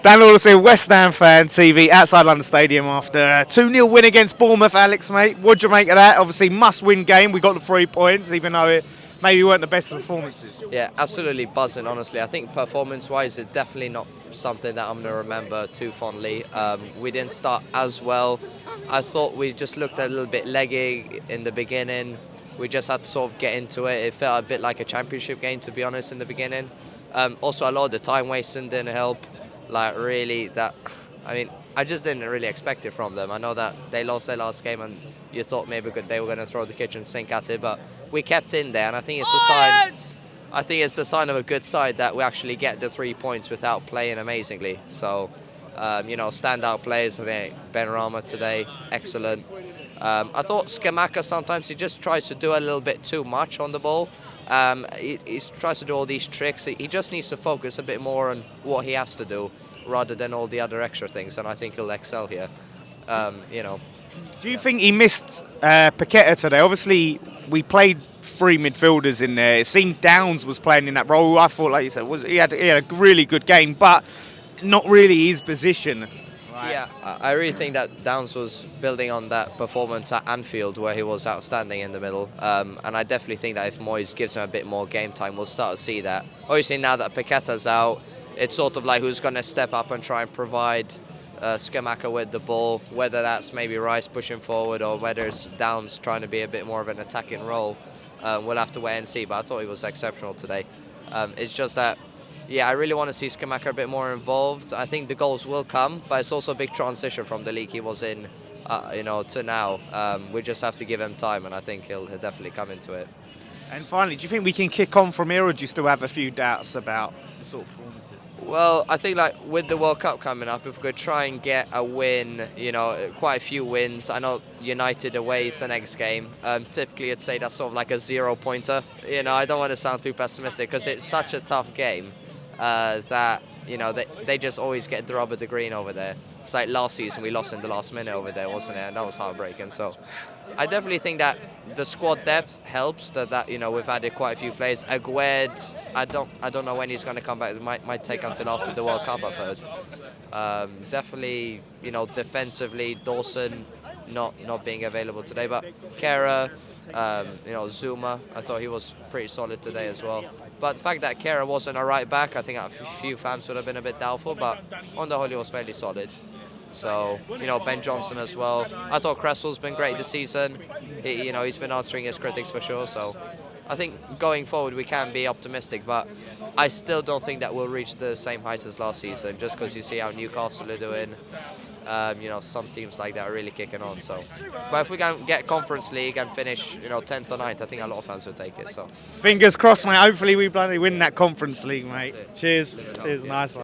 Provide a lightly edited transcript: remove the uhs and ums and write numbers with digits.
Dan Alderson, West Ham fan TV, outside London Stadium after a 2-0 win against Bournemouth. Alex, mate, what'd you make of that? Obviously, must-win game. We got the 3 points, even though it maybe weren't the best performances. Yeah, absolutely buzzing, honestly. I think performance-wise, it's definitely not something that I'm going to remember too fondly. We didn't start as well. I thought we just looked a little bit leggy in the beginning. We just had to sort of get into it. It felt a bit like a championship game, to be honest, in the beginning. Also, a lot of the time wasting didn't help. Like, really, I just didn't really expect it from them. I know that they lost their last game and you thought maybe they were going to throw the kitchen sink at it, but we kept in there, and I think it's a sign. I think it's a sign of a good side that we actually get the 3 points without playing amazingly. So, standout players. I think Ben Rama today, excellent. I thought Scamacca sometimes he just tries to do a little bit too much on the ball. He tries to do all these tricks. He just needs to focus a bit more on what he has to do rather than all the other extra things, and I think he'll excel here. Do you think he missed Paqueta today? Obviously, we played 3 midfielders in there. It seemed Downs was playing in that role. I thought, like you said, he had a really good game, but not really his position. Right. Yeah, I really think that Downs was building on that performance at Anfield where he was outstanding in the middle. And I definitely think that if Moyes gives him a bit more game time, we'll start to see that. Obviously, now that Paqueta's out, it's sort of like who's going to step up and try and provide Scamacca with the ball, whether that's maybe Rice pushing forward or whether it's Downs trying to be a bit more of an attacking role. We'll have to wait and see, but I thought he was exceptional today. It's just that, yeah, I really want to see Scamacca a bit more involved. I think the goals will come, but it's also a big transition from the league he was in, to now. We just have to give him time, and I think he'll definitely come into it. And finally, do you think we can kick on from here, or do you still have a few doubts about the sort of performances? Well, I think like with the World Cup coming up, if we could try and get a win, quite a few wins. I know United away is the next game. Typically, I'd say that's sort of like a 0-pointer. I don't want to sound too pessimistic because it's such a tough game that they just always get the rub of the green over there. It's like last season we lost in the last minute over there, wasn't it? And that was heartbreaking. So I definitely think that the squad depth helps. That we've added quite a few players. Agued, I don't know when he's going to come back. It might take until after the World Cup, I've heard. Definitely, defensively, Dawson not being available today, but Kera, Zuma, I thought he was pretty solid today as well. But the fact that Kera wasn't a right back, I think a few fans would have been a bit doubtful, but on the whole he was fairly solid. So, Ben Johnson as well. I thought Creswell's been great this season. He's been answering his critics for sure. So I think going forward we can be optimistic, but I still don't think that we'll reach the same heights as last season, just because you see how Newcastle are doing. Some teams like that are really kicking on. So, but if we can get Conference League and finish, 10th or 9th, I think a lot of fans will take it. So, Fingers crossed, mate. Hopefully we bloody win that Conference League, mate. Cheers. Cheers. Yeah. Nice one.